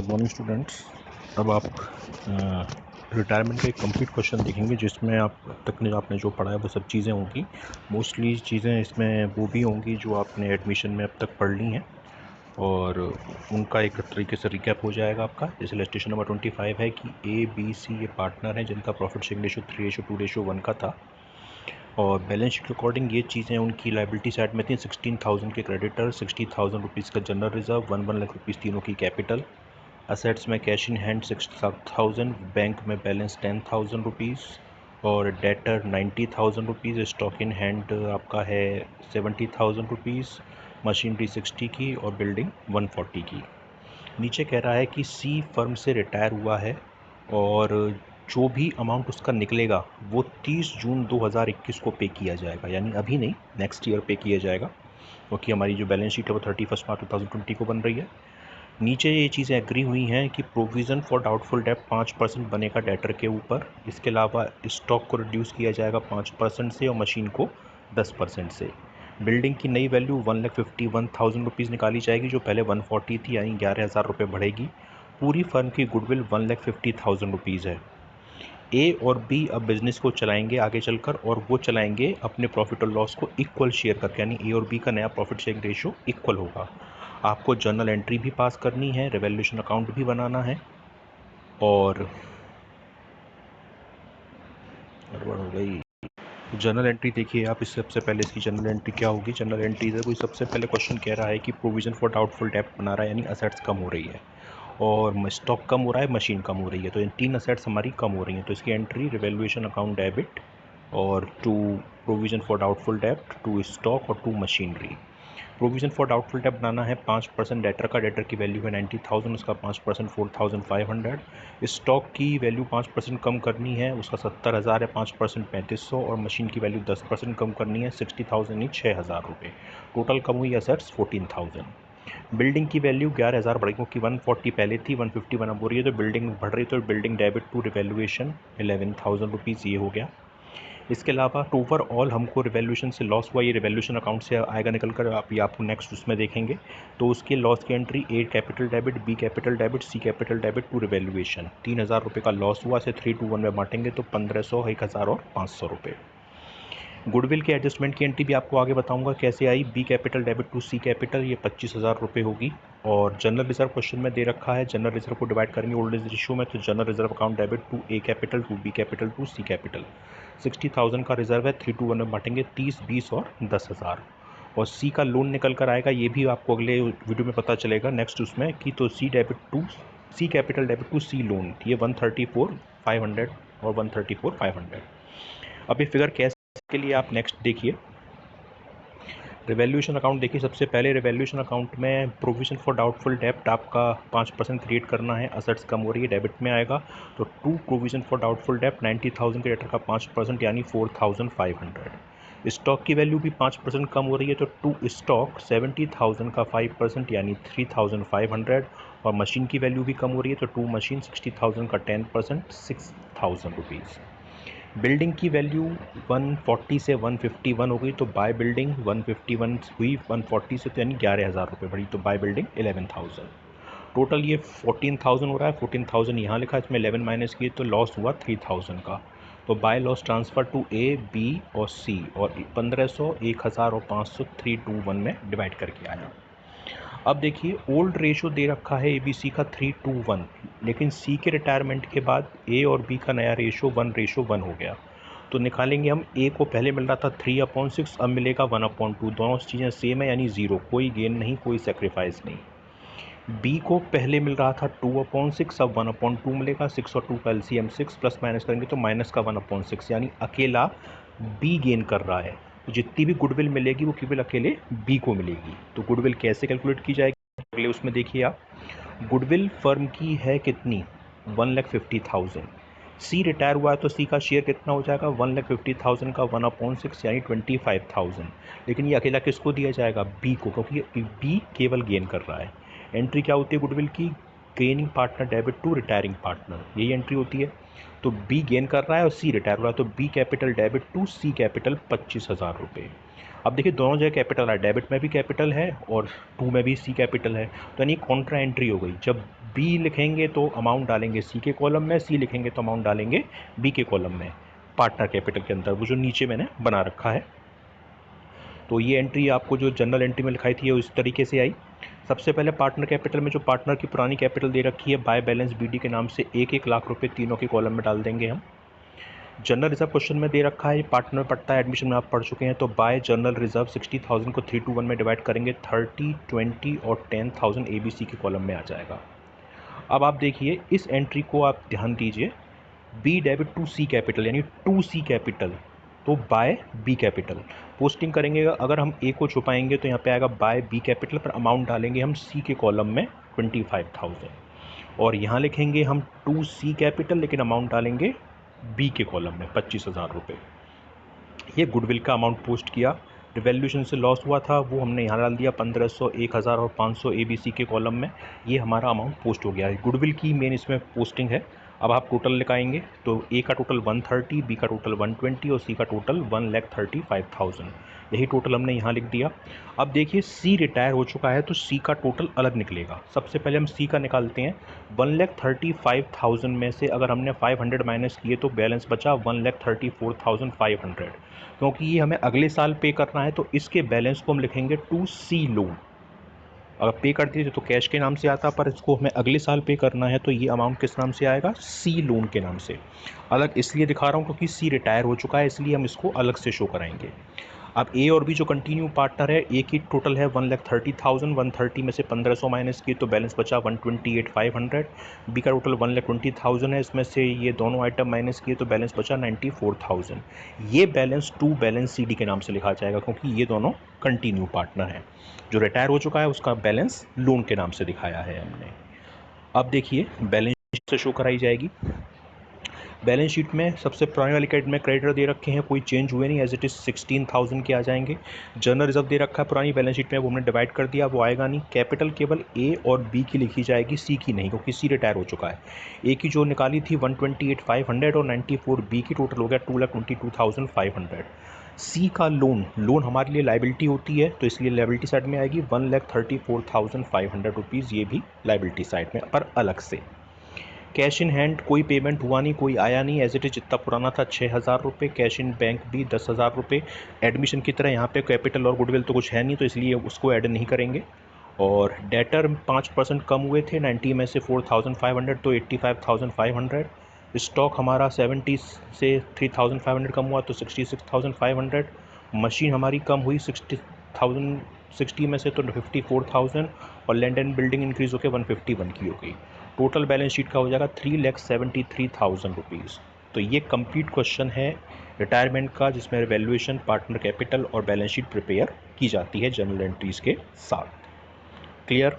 Good morning students. अब आप retirement का एक कंप्लीट क्वेश्चन देखेंगे जिसमें आप अब तक ने आपने जो पढ़ा है वो सब चीज़ें होंगी। मोस्टली चीज़ें इसमें वो भी होंगी जो आपने एडमिशन में अब तक पढ़ ली हैं और उनका एक तरीके से रिकैप हो जाएगा आपका। जैसे इलस्ट्रेशन नंबर 25 है कि ए बी सी ये पार्टनर हैं जिनका प्रॉफिट शेयरिंग रेशो 3:2:1 का था और बैलेंस शीट के अकॉर्डिंग ये चीज़ें उनकी लाइबिलिटी साइड में थी। 16,000 के क्रेडिटर, 60,000 रुपीज़ का जनरल रिजर्व, 1 लाख रुपीज़ तीनों की कैपिटल। असेट्स में कैश इन हैंड 6,000, बैंक में बैलेंस 10,000 रुपीज़ और debtor 90,000 rupees. Stock in hand आपका है 70,000 रुपीज़, मशीनरी 60 की और बिल्डिंग 140 की। नीचे कह रहा है कि सी फर्म से रिटायर हुआ है और जो भी अमाउंट उसका निकलेगा वो 30 जून 2021 को पे किया जाएगा, यानी अभी नहीं, नेक्स्ट ईयर पे किया जाएगा क्योंकि हमारी जो बैलेंस शीट है वो 31 मार्च 2020 को बन रही है। नीचे ये चीज़ें एग्री हुई हैं कि प्रोविज़न फॉर डाउटफुल डेट 5% बनेगा डेटर के ऊपर। इसके अलावा स्टॉक को रिड्यूस किया जाएगा 5% से और मशीन को 10% से। बिल्डिंग की नई वैल्यू 1,51,000 रुपीज़ निकाली जाएगी जो पहले 140 थी, यानी 11,000 रुपये बढ़ेगी। पूरी फर्म की गुडविल 1,50,000 रुपीज़ है। ए और बी अब बिज़नेस को चलाएंगे आगे चलकर और वो चलाएंगे अपने प्रॉफिट और लॉस को इक्वल शेयर करके, यानी ए और बी का नया प्रॉफिट शेयरिंग रेशो इक्वल होगा। आपको जर्नल एंट्री भी पास करनी है, रिवैल्यूएशन अकाउंट भी बनाना है और गड़बड़ हो गई। जर्नल एंट्री देखिए आप, इससे सबसे पहले इसकी जर्नल एंट्री क्या होगी। जर्नल एंट्री से कोई सबसे पहले क्वेश्चन कह रहा है कि प्रोविज़न फॉर डाउटफुल डेट बना रहा है, यानी असेट्स कम हो रही है और स्टॉक कम हो रहा है, मशीन कम हो रही है, तो इन तीन असेट्स हमारी कम हो रही हैं। तो इसकी एंट्री रिवैल्यूएशन अकाउंट डेबिट और to provision for doubtful debt, to stock और to machinery. Provision for doubtful debt बनाना है 5% डेटर का, डेटर की वैल्यू है 90,000, उसका 5% 4,500। स्टॉक की वैल्यू 5% कम करनी है, उसका 70,000 है, 5% 3,500 और मशीन की वैल्यू 10% कम करनी है 60,000 यानी 6,000 रुपये। टोटल कम हुई असेट्स 14,000। बिल्डिंग की वैल्यू 11,000 बढ़ी क्योंकि 140 पहले थी, 151 अब हो रही है, तो बिल्डिंग बढ़ रही है, तो building debit to revaluation 11,000 rupees ये हो गया। इसके अलावा ओवरऑल हमको रिवैल्यूएशन से लॉस हुआ, ये रिवैल्यूएशन अकाउंट से आएगा निकल कर, आप ये आपको नेक्स्ट उसमें देखेंगे। तो उसके लॉस की entry A capital debit, B capital debit, C capital debit to revaluation. 3,000 रुपये का लॉस हुआ, से 3 to 1 में बांटेंगे तो 1,500, 1,000 और 500 रुपये। गुडविल के एडजस्टमेंट की एंट्री भी आपको आगे बताऊंगा कैसे आई। B capital debit to C capital, ये 25,000 रुपये होगी। और जनरल रिजर्व क्वेश्चन में दे रखा है, जनरल रिजर्व को डिवाइड करेंगे ओल्ड एज रेशियो में, तो general reserve account debit to A capital, to B capital, to C capital. 60,000 का रिजर्व है, 3 to 1 में बांटेंगे 30, 20 और 10,000। और सी का लोन निकल कर आएगा, ये भी आपको अगले वीडियो में पता चलेगा नेक्स्ट उसमें कि, तो C debit to C capital debit to C loan, ये 134,500 और 134,500। अब ये फिगर कैसे के लिए आप नेक्स्ट देखिए। रिवैल्यूएशन अकाउंट देखिए, सबसे पहले रिवैल्यूएशन अकाउंट में प्रोविजन फॉर डाउटफुल डेब्ट आपका 5% क्रिएट करना है, असेट्स कम हो रही है, डेबिट में आएगा। तो टू प्रोविजन फॉर डाउटफुल डेब्ट 90,000 के डेटर का 5% यानी 4,500। स्टॉक की वैल्यू भी 5% कम हो रही है, तो टू स्टॉक 70,000 का 5% यानी 3,500। और मशीन की वैल्यू भी कम हो रही है, तो टू मशीन 60,000 का 10% 6,000 रुपीज़। बिल्डिंग की वैल्यू 140 से 151 हो गई, तो बाय बिल्डिंग 151 हुई 140 से, तो यानी 11,000 रुपये बढ़ी, तो बाय बिल्डिंग 11,000। टोटल ये 14,000 हो रहा है, 14,000 यहाँ लिखा है, इसमें 11 माइनस किए तो लॉस हुआ 3,000 का। तो by loss transfer to A B और सी, और 1,500, 1,000 और 500 3 to 1 में डिवाइड करके आया। अब देखिए ओल्ड रेशो दे रखा है ABC का 3 to 1, लेकिन C के रिटायरमेंट के बाद A और B का नया रेशो 1:1 हो गया। तो निकालेंगे हम, A को पहले मिल रहा था 3/6, अब मिलेगा 1/2, दोनों चीज़ें सेम है यानी ज़ीरो, कोई गेन नहीं, कोई सेक्रीफाइस नहीं। B को पहले मिल रहा था 2/6, अब 1/2 मिलेगा, 6 और 2 का LCM 6, प्लस माइनस करेंगे तो माइनस का 1/6, यानी अकेला B गेन कर रहा है। तो जितनी भी गुडविल मिलेगी वो केवल अकेले बी को मिलेगी। तो गुडविल कैसे कैलकुलेट की जाएगी अगले उसमें देखिए आप। गुडविल फर्म की है कितनी, 1,50,000। सी रिटायर हुआ है तो सी का शेयर कितना हो जाएगा, 1,50,000 का 1/6 यानी 25,000। लेकिन ये अकेला किसको दिया जाएगा, बी को, क्योंकि बी केवल गेन कर रहा है। एंट्री क्या होती है गुडविल की, gaining partner debit to retiring partner, यही एंट्री होती है। तो बी गेन कर रहा है और सी रिटायर हो रहा है, तो B capital debit to C capital 25,000 रुपये। अब देखिए दोनों जगह कैपिटल है, डेबिट में भी कैपिटल है और टू में भी सी कैपिटल है, तो यानी कॉन्ट्रा एंट्री हो गई। जब बी लिखेंगे तो अमाउंट डालेंगे सी के कॉलम में, सी लिखेंगे तो अमाउंट डालेंगे बी के कॉलम में पार्टनर कैपिटल के अंदर, वो जो नीचे मैंने बना रखा है। तो ये एंट्री आपको जो जनरल एंट्री में लिखाई थी वो इस तरीके से आई। सबसे पहले पार्टनर कैपिटल में जो पार्टनर की पुरानी कैपिटल दे रखी है बाय बैलेंस बीडी के नाम से 1-1 लाख रुपए तीनों के कॉलम में डाल देंगे हम। जनरल रिजर्व क्वेश्चन में दे रखा है, पार्टनर पड़ता है, एडमिशन में आप पढ़ चुके हैं, तो बाय जनरल रिजर्व 60,000 को 3 to 1 में डिवाइड करेंगे, 30, 20 और 10,000 ABC के कॉलम में आ जाएगा। अब आप देखिए इस एंट्री को आप ध्यान दीजिए, B debit to C capital यानी टू सी कैपिटल, तो बाय बी कैपिटल पोस्टिंग करेंगे। अगर हम ए को छुपाएंगे तो यहाँ पे आएगा बाय बी कैपिटल, पर अमाउंट डालेंगे हम सी के कॉलम में 25,000, और यहाँ लिखेंगे हम टू सी कैपिटल लेकिन अमाउंट डालेंगे बी के कॉलम में 25,000 रुपये। ये गुडविल का अमाउंट पोस्ट किया, रिवैल्यूएशन से लॉस हुआ था वो हमने यहाँ डाल दिया 1500, 1000 और 500 ABC के कॉलम में। ये हमारा अमाउंट पोस्ट हो गया है, गुडविल की मेन इसमें पोस्टिंग है। अब आप टोटल लिखाएंगे तो ए का टोटल 130, बी का टोटल 120 और सी का टोटल 1,35,000। यही टोटल हमने यहाँ लिख दिया। अब देखिए सी रिटायर हो चुका है तो सी का टोटल अलग निकलेगा। सबसे पहले हम सी का निकालते हैं। 1,35,000 में से अगर हमने 500 माइनस किए तो बैलेंस बचा 1,34,500, क्योंकि ये हमें अगले साल पे करना है तो इसके बैलेंस को हम लिखेंगे टू सी लोन। अगर पे कर दीजिए तो कैश के नाम से आता, पर इसको हमें अगले साल पे करना है तो ये अमाउंट किस नाम से आएगा, सी लोन के नाम से। अलग इसलिए दिखा रहा हूँ क्योंकि सी रिटायर हो चुका है, इसलिए हम इसको अलग से शो कराएंगे। अब ए और बी जो कंटिन्यू पार्टनर है, ए की टोटल है 1,30,000, 130 में से 1500 माइनस किए तो बैलेंस बचा 128,500। बी का टोटल 1,20,000 है, इसमें से ये दोनों आइटम माइनस किए तो बैलेंस बचा 94,000। ये balance to balance C D के नाम से लिखा जाएगा क्योंकि ये दोनों कंटिन्यू पार्टनर हैं। जो रिटायर हो चुका है उसका बैलेंस लोन के नाम से दिखाया है हमने। अब देखिए बैलेंस शीट से शो कराई जाएगी। बैलेंस शीट में सबसे पुराने वाली कैट में क्रेडिटर दे रखे हैं, कोई चेंज हुए नहीं, एज इट इज़ 16,000 के आ जाएंगे। जनरल रिजर्व दे रखा है पुरानी बैलेंस शीट में, वो हमने डिवाइड कर दिया, वो आएगा नहीं। कैपिटल केवल ए और बी की लिखी जाएगी, सी की नहीं, क्योंकि सी रिटायर हो चुका है। ए की जो निकाली थी 128,500 और 94 बी की टोटल हो गया 2,22,500। सी का लोन हमारे लिए लाइबिलिटी होती है तो इसलिए लाइबिलिटी साइड में आएगी 1,34,500 रुपीज़, ये भी लाइबिलिटी साइड में पर अलग से। कैश इन हैंड कोई पेमेंट हुआ नहीं, कोई आया नहीं, एज इट इज जितना पुराना था 6,000 रुपये। कैश इन बैंक भी 10,000 रुपये। एडमिशन की तरह यहाँ पे कैपिटल और गुडविल तो कुछ है नहीं तो इसलिए उसको ऐड नहीं करेंगे। और डेटर 5% कम हुए थे, 90 में से 4,500 तो 85,500। स्टॉक हमारा 70 से 3,500 कम हुआ तो 66,500। मशीन हमारी कम हुई 60 में से तो 54,000 और लैंड एंड बिल्डिंग इंक्रीज़ होकर 151 की हो गई। टोटल बैलेंस शीट का हो जाएगा 3,73,000 रुपीज़। तो ये कंप्लीट क्वेश्चन है रिटायरमेंट का, जिसमें वैल्यूएशन, पार्टनर कैपिटल और बैलेंस शीट प्रिपेयर की जाती है जनरल एंट्रीज़ के साथ। क्लियर?